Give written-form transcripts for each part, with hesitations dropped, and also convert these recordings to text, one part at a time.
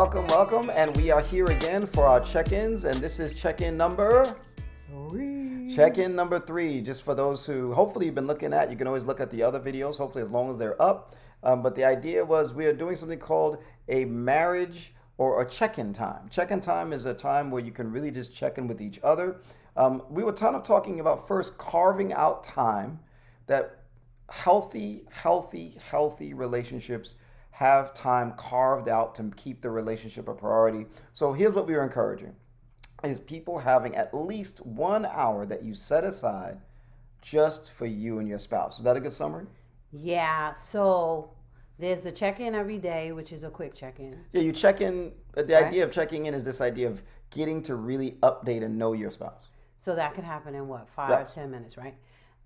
welcome. And we are here again for our check-ins. And this is check-in number 3. Check-in number 3. Just for those who hopefully you've been looking at, you can always look at the other videos, hopefully as long as they're up. But the idea was we are doing something called a marriage or a check-in time. Check-in time is a time where you can really just check in with each other. We were kind of talking about first carving out time that healthy relationships have time carved out to keep the relationship a priority. So here's what we are encouraging is people having at least 1 hour that you set aside just for you and your spouse. Is that a good summary? Yeah, so there's the check-in every day, which is a quick check-in. Yeah, you check in. The idea of checking in is this idea of getting to really update and know your spouse. So that could happen in 5-10 minutes, right?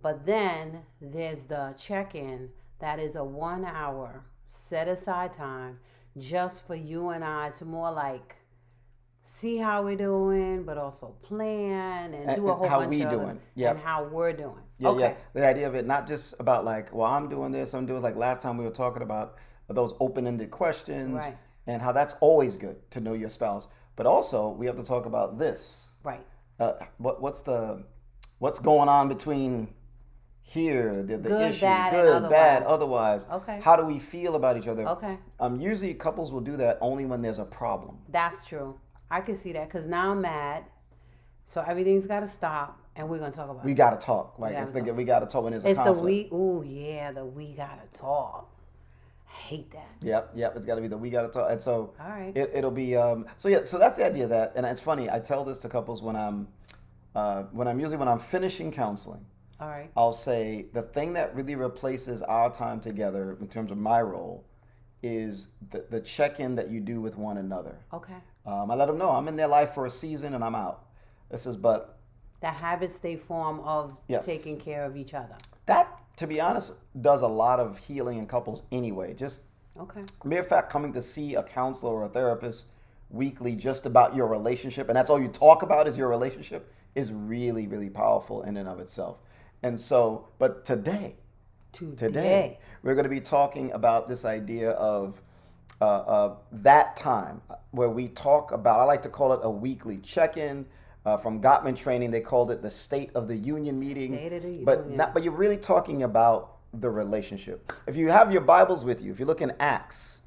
But then there's the check-in that is a 1 hour set aside time just for you and I to more like see how we're doing, but also plan and do a whole how bunch we of doing. And how we're doing. Yeah, okay. yeah. The idea of it, not just about like, well, I'm doing this, I'm doing like last time we were talking about those open-ended questions Right. and how that's always good to know your spouse. But also we have to talk about this. Right. What's going on between here, the Good, issue, bad, and good, otherwise. bad, otherwise. Okay. How do we feel about each other? Okay. Usually couples will do that only when there's a problem. That's true. I can see that because now I'm mad. So everything's got to stop and we're going to talk about We it. got to talk. Like we got to talk when there's a It's conflict. the we got to talk. I hate that. Yep. It's got to be the we got to talk. And so All right. it'll be so that's the idea of that. And it's funny. I tell this to couples when I'm finishing counseling. All right. I'll say the thing that really replaces our time together in terms of my role is the check-in that you do with one another. Okay. I let them know I'm in their life for a season and I'm out. But The habits they form of Yes. taking care of each other. that, to be honest, does a lot of healing in couples anyway. Just Okay. mere fact coming to see a counselor or a therapist weekly just about your relationship, and that's all you talk about is your relationship, is really, really powerful in and of itself. And so, but today, we're going to be talking about this idea of that time where we talk about, I like to call it a weekly check-in. From Gottman Training, they called it the State of the Union meeting. State of the Union. But you're really talking about the relationship. If you have your Bibles with you, if you look in Acts,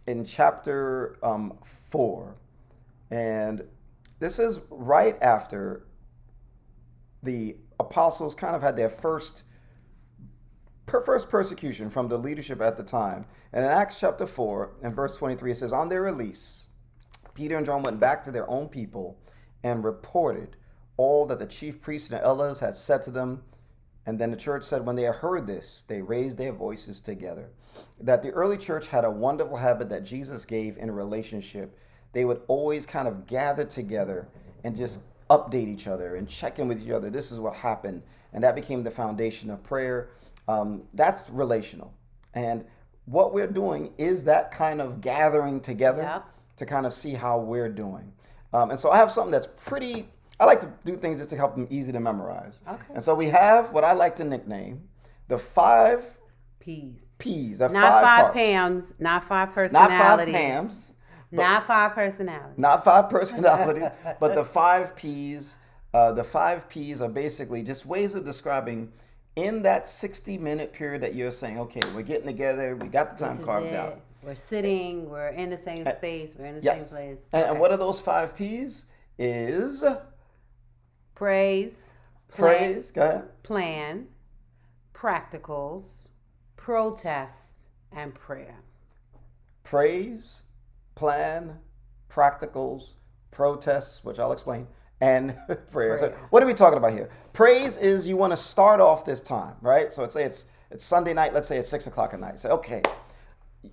in chapter 4, and this is right after the apostles kind of had their first persecution from the leadership at the time. And in Acts chapter 4 and verse 23, it says, on their release, Peter and John went back to their own people and reported all that the chief priests and elders had said to them. And then the church said, when they heard this, they raised their voices together. That the early church had a wonderful habit that Jesus gave in a relationship. They would always kind of gather together and just update each other and check in with each other. This is what happened. And that became the foundation of prayer. That's relational. And what we're doing is that kind of gathering together to kind of see how we're doing. And so I have something that's I like to do things just to help them easy to memorize. Okay. And so we have what I like to nickname the 5 P's. P's. The Not 5 parts. Pams, not 5 personalities. Not 5 Pams. Not 5 personalities. Not 5 personalities, but the 5 P's. The 5 P's are basically just ways of describing in that 60-minute period that you're saying, okay, we're getting together, we got the time carved out. We're sitting, we're in the same space, we're in the same place. And what are those 5 P's? Is praise, go ahead. plan, practicals, protests, and prayer. Praise, plan, practicals, protests, which I'll explain, and prayer. So what are we talking about here? Praise is you want to start off this time, right? So let's say it's Sunday night. Let's say it's 6 o'clock at night. Say, okay,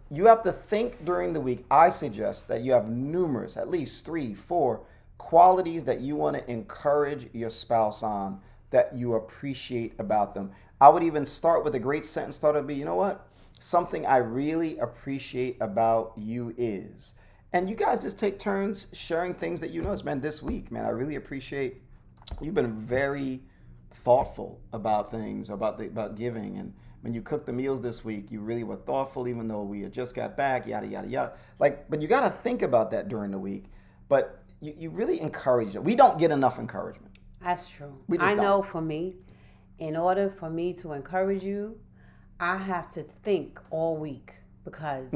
you have to think during the week. I suggest that you have numerous, at least 3, 4 qualities that you want to encourage your spouse on that you appreciate about them. I would even start with a great sentence starter be, you know what? Something I really appreciate about you is. And you guys just take turns sharing things that you notice. Man, this week, man, I really appreciate you've been very thoughtful about things, about giving. And when you cooked the meals this week, you really were thoughtful, even though we had just got back, yada, yada, yada. Like, but you got to think about that during the week. But you really encourage it. We don't get enough encouragement. That's true. We just I know don't. for me, in order for me to encourage you, I have to think all week because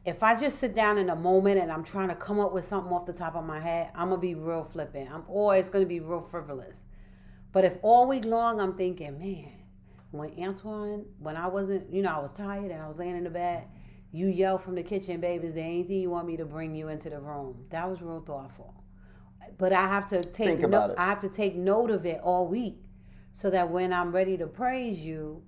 if I just sit down in a moment and I'm trying to come up with something off the top of my head, I'm going to be real flippant. I'm always going to be real frivolous. But if all week long I'm thinking, man, when I wasn't, I was tired and I was laying in the bed, you yelled from the kitchen, babe, is there anything you want me to bring you into the room? That was real thoughtful. But I have to take I have to take note of it all week so that when I'm ready to praise you,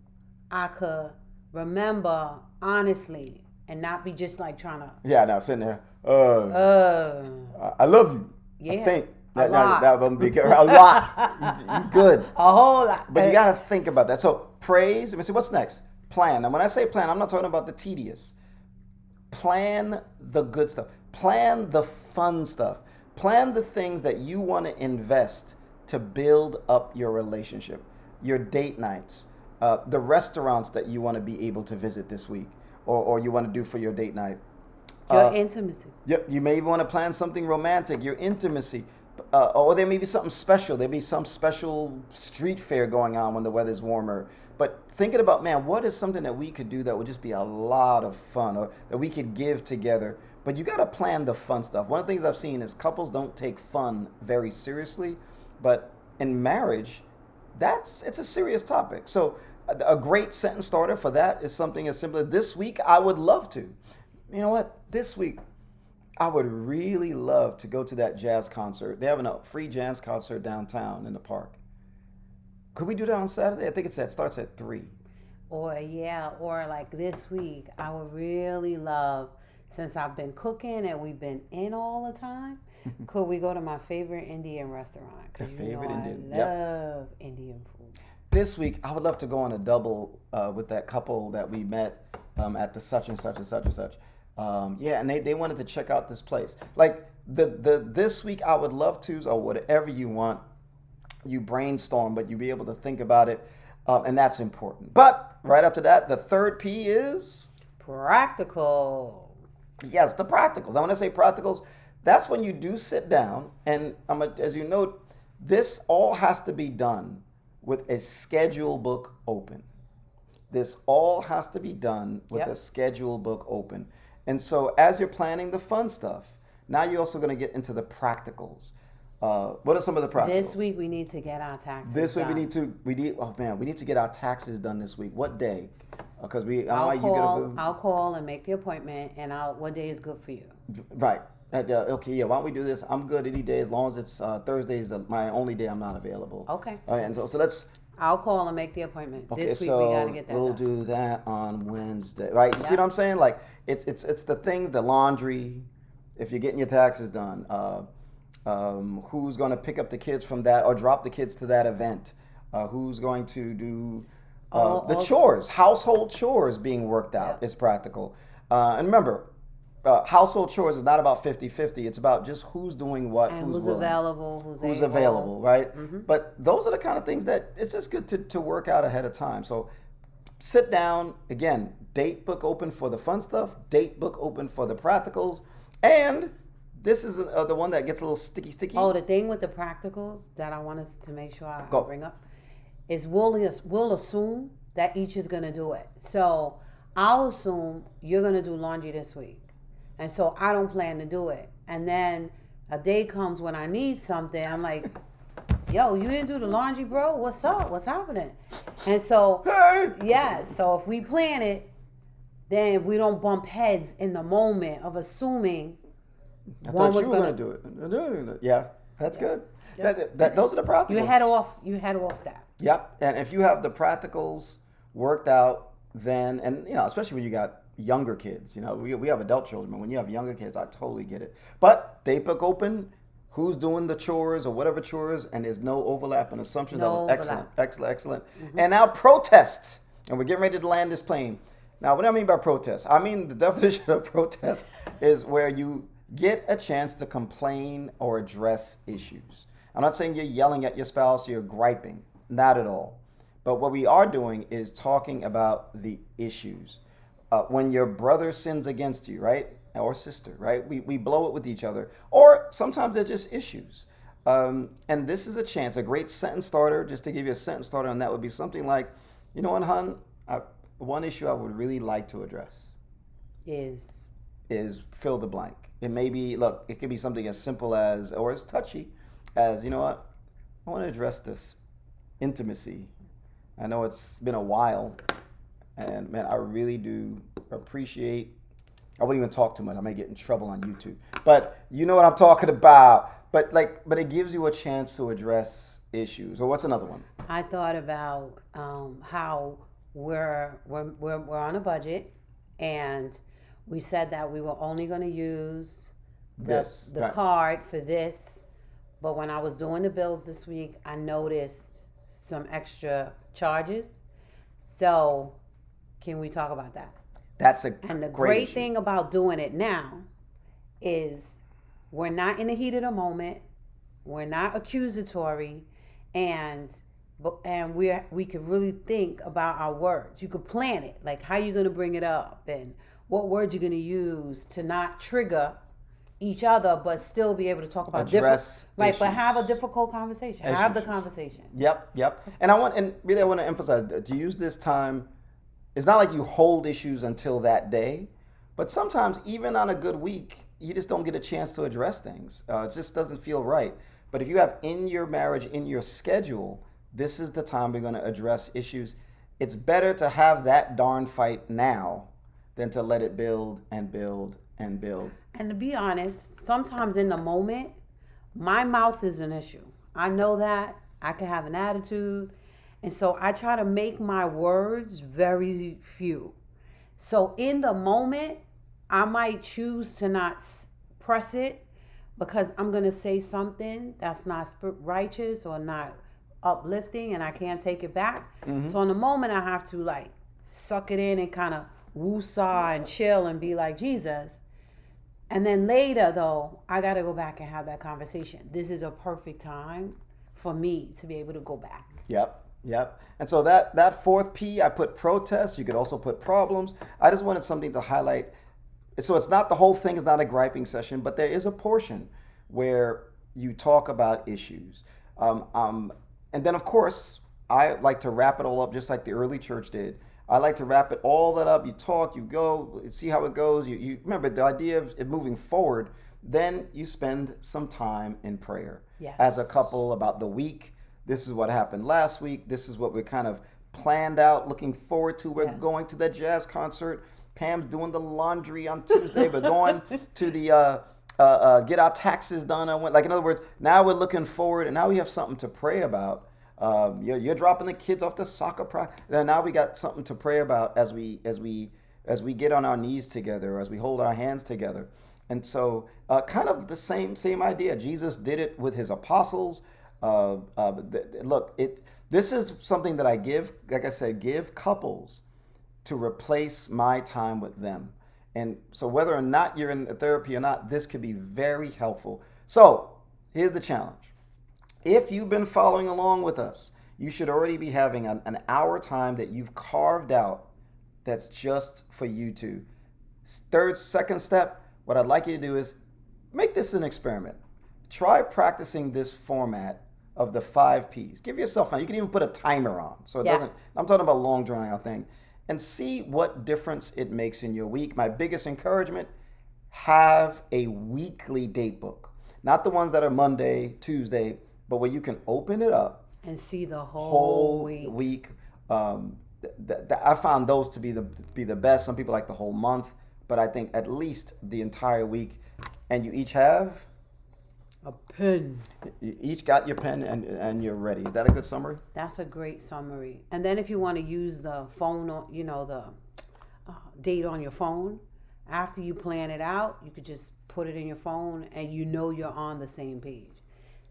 I could remember honestly and not be just like trying to. Yeah, now sitting there. I love you. Yeah, I think a lot. that would be good. A lot. You good. A whole lot. But you got to think about that. So praise. Let me see. What's next? Plan. And when I say plan, I'm not talking about the tedious. Plan the good stuff. Plan the fun stuff. Plan the things that you want to invest to build up your relationship, your date nights, the restaurants that you want to be able to visit this week or you want to do for your date night. Your intimacy. Yep, you may want to plan something romantic, your intimacy. Or there may be something special. There may be some special street fair going on when the weather's warmer. But thinking about, man, what is something that we could do that would just be a lot of fun or that we could give together? But you got to plan the fun stuff. One of the things I've seen is couples don't take fun very seriously. But in marriage, it's a serious topic. So a great sentence starter for that is something as simple as, this week I would love to. You know what? This week, I would really love to go to that jazz concert. They're having a free jazz concert downtown in the park. Could we do that on Saturday? I think starts at 3. Or like this week, I would really love, since I've been cooking and we've been in all the time, could we go to my favorite Indian restaurant? Your favorite Indian? I love Indian food. This week, I would love to go on a double with that couple that we met at the such and such and such and such. And they wanted to check out this place. Like this week, I would love to, or whatever you want, you brainstorm, but you be able to think about it, and that's important. But right after that, the third P is practicals. Yes, the practicals. Now, when I say practicals, that's when you do sit down, and as you note, this all has to be done with a schedule book open. This all has to be done with a schedule book open. And so as you're planning the fun stuff, now you're also going to get into the practicals. What are some of the practicals? This week we need to get our taxes done. This week we need to get our taxes done this week. What day? Because I'll call and make the appointment, and what day is good for you? Right. Okay, why don't we do this? I'm good any day as long as it's Thursday is my only day I'm not available. Okay. And so let's. I'll call and make the appointment. Okay, this week we got to get that done. We'll do that on Wednesday, right? You see what I'm saying? Like it's the things, the laundry. If you're getting your taxes done, who's going to pick up the kids from that or drop the kids to that event? Who's going to do the chores? Household chores being worked out is practical. And remember, household chores is not about 50-50. It's about just who's doing what, and who's available, who's available, right? Mm-hmm. But those are the kind of things that it's just good to work out ahead of time. So sit down, again, date book open for the fun stuff, date book open for the practicals, and this is the one that gets a little sticky. Oh, the thing with the practicals that I want us to make sure I bring up is we'll assume that each is going to do it. So I'll assume you're going to do laundry this week. And so I don't plan to do it. And then a day comes when I need something. I'm like, yo, you didn't do the laundry, bro? What's up? What's happening? And so, so if we plan it, then we don't bump heads in the moment of assuming one was going to do it. Yeah, that's good. Yep. Those are the practicals. You head off that. Yep. And if you have the practicals worked out, then, and especially when you got younger kids, we have adult children, but when you have younger kids, I totally get it. But date book open, who's doing the chores or whatever chores, and there's no overlap and assumptions. That was excellent. Mm-hmm. And now protest, and we're getting ready to land this plane. Now, what do I mean by protest? I mean the definition of protest is where you get a chance to complain or address issues. I'm not saying you're yelling at your spouse, you're griping. Not at all. But what we are doing is talking about the issues. When your brother sins against you, right? Or sister, right? We blow it with each other. Or sometimes they're just issues. And this is a chance, a great sentence starter, just to give you a sentence starter on that would be something like, you know what, hon? One issue I would really like to address Is fill the blank. It may be, look, it could be something as simple as, or as touchy as, you know what? I want to address this intimacy. I know it's been a while, and man, I really do appreciate. I wouldn't even talk too much. I may get in trouble on YouTube, but you know what I'm talking about. But it gives you a chance to address issues. Or what's another one? I thought about how we're on a budget, and we said that we were only going to use the Right. card for this. But when I was doing the bills this week, I noticed some extra charges. So, can we talk about that? That's a And the great great issue. thing about doing it now is we're not in the heat of the moment. We're not accusatory, and we could really think about our words. You could plan it, like how you're going to bring it up and what words you're going to use to not trigger each other, but still be able to talk about Address right. But issues. have a difficult conversation. Have the Issues. conversation. Yep. And I want to emphasize to use this time. It's not like you hold issues until that day, but sometimes even on a good week, you just don't get a chance to address things. It just doesn't feel right. But if you have in your marriage, in your schedule, this is the time we're going to address issues. It's better to have that darn fight now than to let it build and build and build. And to be honest, sometimes in the moment, my mouth is an issue. I know that. I can have an attitude. And so I try to make my words very few. So in the moment, I might choose to not press it because I'm going to say something that's not righteous or not uplifting and I can't take it back. So in the moment, I have to like suck it in and kind of woosah and chill and be like Jesus. And then later, though, I got to go back and have that conversation. This is a perfect time for me to be able to go back. Yep. And so that fourth P, I put protest. You could also put problems. I just wanted something to highlight. So it's not the whole thing is not a griping session, but there is a portion where you talk about issues. And then, of course, I like to wrap it all up just like the early church did. I like to wrap it all that up. You talk, you go, see how it goes. You remember the idea of it moving forward. Then you spend some time in prayer as a couple about the week. This is what happened last week. This is what we're kind of planned out, looking forward to. We're going to that jazz concert. Pam's doing the laundry on Tuesday, but going to the get our taxes done. Like, in other words, now we're looking forward, and now we have something to pray about. You're dropping the kids off to soccer practice. And now we got something to pray about as we get on our knees together, as we hold our hands together. And so, kind of the same idea. Jesus did it with his apostles. Look, this is something that I give, like I said, give couples to replace my time with them. And so whether or not you're in therapy or not, this could be very helpful. So here's the challenge. If you've been following along with us, you should already be having an hour time that you've carved out that's just for you two. Second step, what I'd like you to do is make this an experiment. Try practicing this format of the 5 Ps. Give yourself time. You can even put a timer on. So it doesn't, I'm talking about a long drawn out thing. And see what difference it makes in your week. My biggest encouragement, have a weekly date book. Not the ones that are Monday, Tuesday, but where you can open it up and see the whole week. I found those to be the best. Some people like the whole month, but I think at least the entire week. And you each have a pen. You each got your pen and you're ready. Is that a good summary? That's a great summary. And then if you want to use the phone, the date on your phone, after you plan it out, you could just put it in your phone and you're on the same page.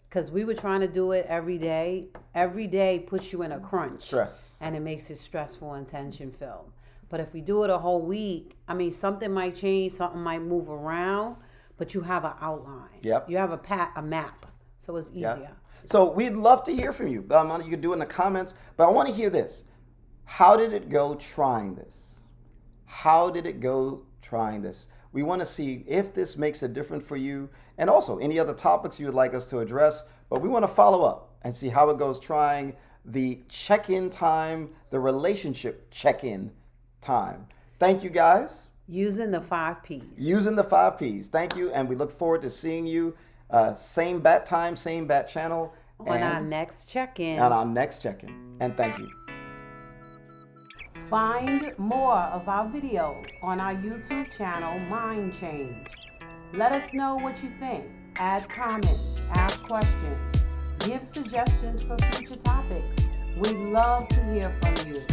Because we were trying to do it every day. Every day puts you in a crunch. Stress. And it makes it stressful and tension filled. But if we do it a whole week, something might change, something might move around, but you have an outline. Yep. You have a map. So it's Yeah. easier. So we'd love to hear from you. You can do it in the comments, but I want to hear this. How did it go trying this? How did it go trying this? We want to see if this makes a difference for you, and also any other topics you would like us to address, but we want to follow up and see how it goes trying the check-in time, the relationship check-in time. Thank you, guys. Using the 5 Ps. Using the 5 Ps. Thank you, and we look forward to seeing you same bat time, same bat channel. On our next check-in. On our next check-in. And thank you. Find more of our videos on our YouTube channel, Mind Change. Let us know what you think. Add comments, ask questions, give suggestions for future topics. We'd love to hear from you.